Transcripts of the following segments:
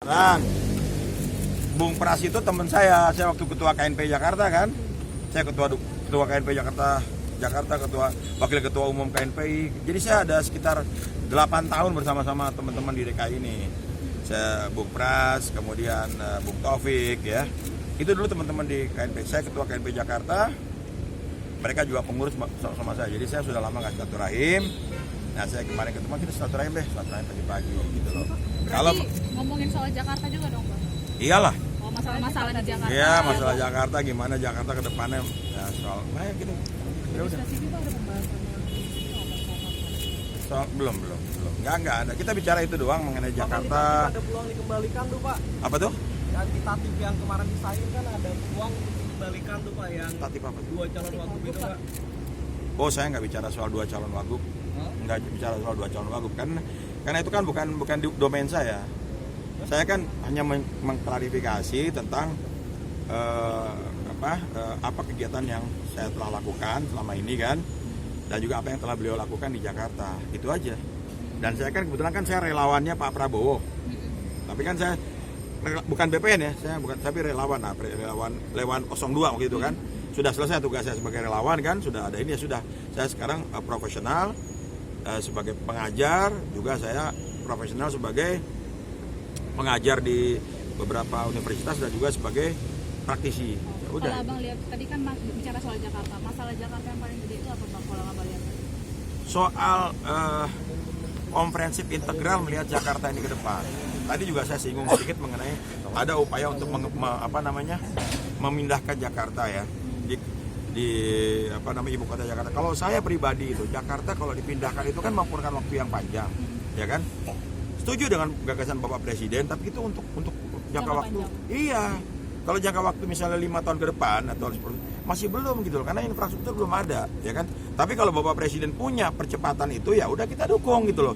Bang, Bung Pras itu teman saya waktu ketua KNP Jakarta kan. Saya ketua KNP Jakarta, wakil ketua umum KNPI. Jadi saya ada sekitar 8 tahun bersama-sama teman-teman di DKI ini. Saya Bung Pras, kemudian Bung Taufik ya. Itu dulu teman-teman di KNP. Saya ketua KNP Jakarta. Mereka juga pengurus sama saya. Jadi saya sudah lama nggak silaturahim. Nah saya kemarin ketemu kita silaturahim pagi-pagi gitu loh. Kalau ngomongin soal Jakarta juga dong, Bang. Iyalah. Oh, masalah di Jakarta. Iya, masalah Jakarta gimana Jakarta ke depannya. Ya soal gitu. Ya udah. Soal belum. Enggak ada. Kita bicara itu doang mengenai Jakarta. Ada peluang dikembalikan tuh, Pak. Apa tuh? Antitatif yang kemarin disayang kan ada peluang dikembalikan tuh, Pak, yang Tatip apa? 2 calon wagub itu, Pak. Oh, saya nggak bicara soal 2 calon wagub. Nggak bicara soal 2 calon wagub karena itu kan bukan di domain saya. Saya kan hanya mengklarifikasi tentang apa kegiatan yang saya telah lakukan selama ini kan, dan juga apa yang telah beliau lakukan di Jakarta, itu aja. Dan saya kan kebetulan kan saya relawannya Pak Prabowo, tapi kan saya bukan BPN ya, saya bukan, tapi relawan relawan 02 waktu itu kan. Sudah selesai tugas saya sebagai relawan kan, sudah ada ini ya sudah. Saya sekarang profesional sebagai pengajar, juga saya profesional sebagai pengajar di beberapa universitas dan juga sebagai praktisi. Ya, udah. Kalau Abang lihat tadi kan bicara soal Jakarta, masalah Jakarta yang paling gede itu apa, Bang, kalau Abang lihat? Soal komprehensif integral melihat Jakarta ini ke depan. Tadi juga saya singgung sedikit mengenai ada upaya untuk memindahkan Jakarta ya di ibu kota Jakarta. Kalau saya pribadi itu Jakarta kalau dipindahkan itu kan membutuhkan waktu yang panjang, ya kan? Setuju dengan gagasan Bapak Presiden, tapi itu untuk jangka waktu. Panjang. Iya. Kalau jangka waktu misalnya 5 tahun ke depan atau masih belum gitu loh, karena infrastruktur belum ada, ya kan? Tapi kalau Bapak Presiden punya percepatan itu ya udah kita dukung gitu loh.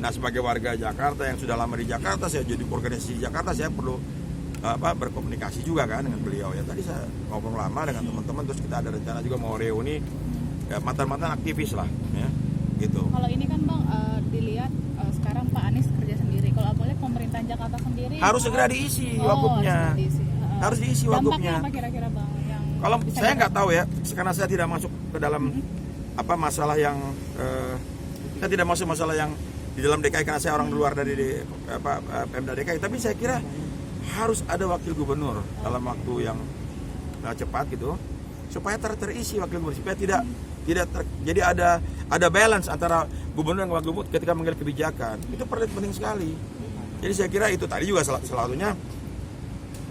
Nah, sebagai warga Jakarta yang sudah lama di Jakarta, saya jadi organisasi di Jakarta, saya perlu berkomunikasi juga kan dengan beliau ya. Tadi saya ngobrol lama dengan teman-teman, terus kita ada rencana juga mau reuni ya, mantan-mantan aktivis lah ya gitu. Kalau ini kan Bang dilihat sekarang Pak Anies kerja sendiri. Kalau boleh pemerintahan Jakarta sendiri harus segera diisi wagubnya. Harus diisi wagubnya. Dampaknya apa kira-kira Bang? Kalau saya nggak tahu ya, karena saya tidak masuk ke dalam masalah yang saya tidak masuk masalah yang di dalam DKI karena saya orang luar dari Pemda DKI. Tapi saya kira harus ada wakil gubernur dalam waktu yang cepat gitu, supaya terisi wakil gubernur, supaya tidak jadi ada balance antara gubernur dan wakil gubernur ketika mengambil kebijakan. Itu penting sekali. Jadi saya kira itu tadi juga salah satunya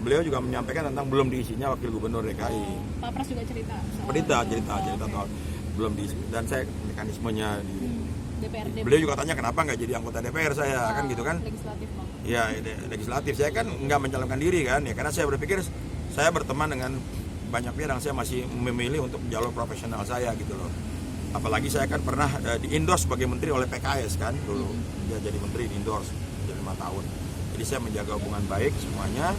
beliau juga menyampaikan tentang belum diisinya wakil gubernur DKI. Pak Pras juga cerita soal belum diisi, dan saya mekanismenya di DPRD. Beliau juga tanya kenapa nggak jadi anggota DPR saya kan gitu kan? Legislatif, Bang. Ya, legislatif. Saya kan nggak mencalonkan diri kan ya, karena saya berpikir saya berteman dengan banyak pihak dan saya masih memilih untuk jalur profesional saya gitu loh. Apalagi saya kan pernah di-endorse sebagai menteri oleh PKS kan dulu. Dia jadi menteri di-endorse jadi 5 tahun. Jadi saya menjaga hubungan baik semuanya.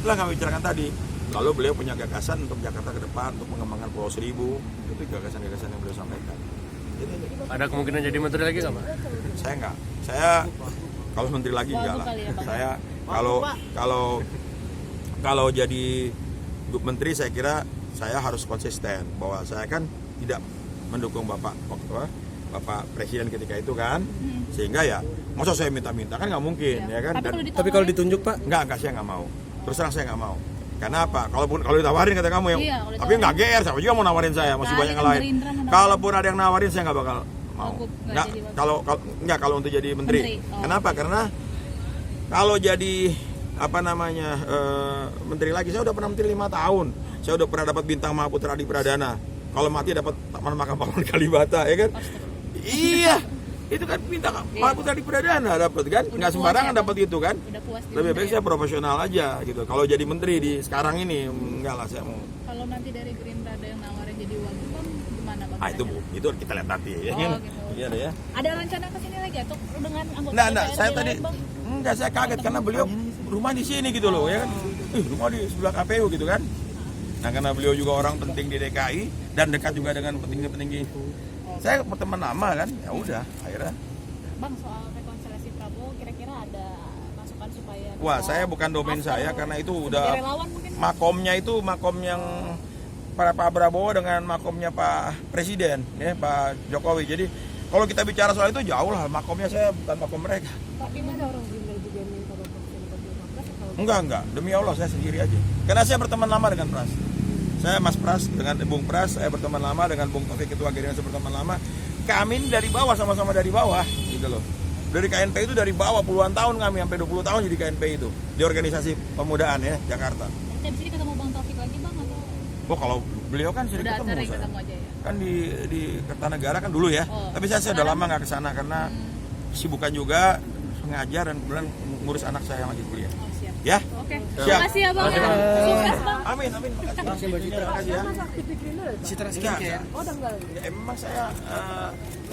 Itulah kami bicarakan tadi. Lalu beliau punya gagasan untuk Jakarta ke depan, untuk mengembangkan Pulau Seribu. Itu gagasan-gagasan yang beliau sampaikan. Jadi, ada kemungkinan jadi menteri lagi nggak, Pak? Saya enggak. Saya kalau menteri lagi enggak lah. Saya kalau jadi menteri saya kira saya harus konsisten bahwa saya kan tidak mendukung Bapak Presiden ketika itu kan, sehingga ya masa saya minta-minta kan nggak mungkin ya kan. Tapi kalau ditunjuk Pak? Enggak saya nggak mau. Terus terang saya nggak mau. Karena apa? Kalau ditawarin kata kamu yang, tapi nggak GR, siapa juga mau nawarin saya, masih banyak yang lain. Kalaupun ada yang nawarin saya nggak bakal mau. Kalau untuk jadi menteri. Kenapa? Karena kalau jadi menteri lagi, saya udah pernah menteri 5 tahun. Saya udah pernah dapat bintang Mahaputra Adi Pradana. Kalau mati dapat Taman Makam Pahlawan Kalibata, ya kan? Iya. Itu kan bintang Mahaputra Adi Pradana dapat kan? Nggak sembarangan dapat itu kan? Lebih baik saya profesional aja gitu. Kalau jadi menteri di sekarang ini enggak lah saya mau. Kalau nanti dari Gerindra ada yang nawarin jadi wagub gimana Bang? Itu kita lihat nanti ya. Gitu. Iya ya. Ada rencana ke sini lagi atau dengan anggota Nah, saya tadi saya kaget karena beliau rumah di sini gitu loh ya kan. Rumah di sebelah KPU gitu kan. Nah, karena beliau juga orang penting di DKI dan dekat juga dengan petinggi-petinggi. Saya berteman lama kan. Ya udah, akhirnya Bang, soal rekonsiliasi Prabowo kira-kira ada masukan supaya Wah, bisa saya bukan domain after saya karena itu jadi udah relawan mungkin. makomnya itu makom yang Pak Prabowo dengan makomnya Pak Presiden, ya Pak Jokowi. Jadi kalau kita bicara soal itu jauh lah, makomnya saya bukan makom mereka. Pak, ini ada orang Gerindra juga yang minta Bapak jadi Capres atau Enggak, demi Allah saya sendiri aja. Karena saya berteman lama dengan Pras. Saya Mas Pras dengan Bung Pras, saya berteman lama dengan Bung Taufik Ketua Gerindra, saya berteman lama. Kami ini dari bawah, sama-sama dari bawah gitu loh. Dari KNP itu dari bawah puluhan tahun kami, sampai 20 tahun jadi KNP itu di organisasi pemudaan ya Jakarta. Nanti abis ini ketemu Bang Taufik lagi Bang atau Oh kalau beliau kan sering udah ketemu sering saya. ketemu aja ya? Kan di Kertanegara kan dulu ya. Oh. Tapi saya udah lama nggak kesana karena sibukan juga mengajar dan kemudian ngurus anak saya yang lagi kuliah. Oh siap. Ya. Oke. Siap. Makasih ya Bang. Sukses Bang. Amin, makasih. Terima kasih ya. Mas aktif di Gerindra? Citra Enggak. Oh, udah enggak. Ya, memang saya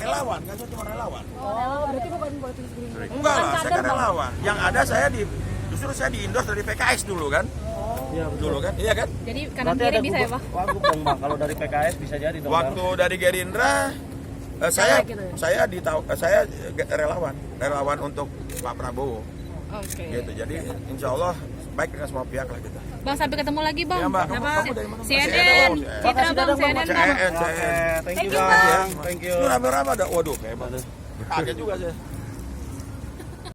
relawan, kan saya cuma relawan. Oh, berarti bukan politikus Gerindra. Enggak lah, saya kan relawan. Yang ada saya justru saya di-endorse dari PKS dulu kan. Iya, Dulu kan, iya kan? Jadi kanan kiri bisa ya Bang? Wagub dong Bang, kalau dari PKS bisa jadi dong. Waktu dari Gerindra saya relawan untuk Pak Prabowo Oke. gitu. Jadi insya Allah baik dengan semua pihak lah kita. Bang sampai ketemu lagi Bang. Ya, Mbak. Apa? Kamu dari mana, Mbak? CNN. CNN. Citra Bang, CNN Bang. CN. Thank Thank you you, Bang. Bang. Thank you. Itu rame-rame ada, waduh hebat. Kaget juga saya.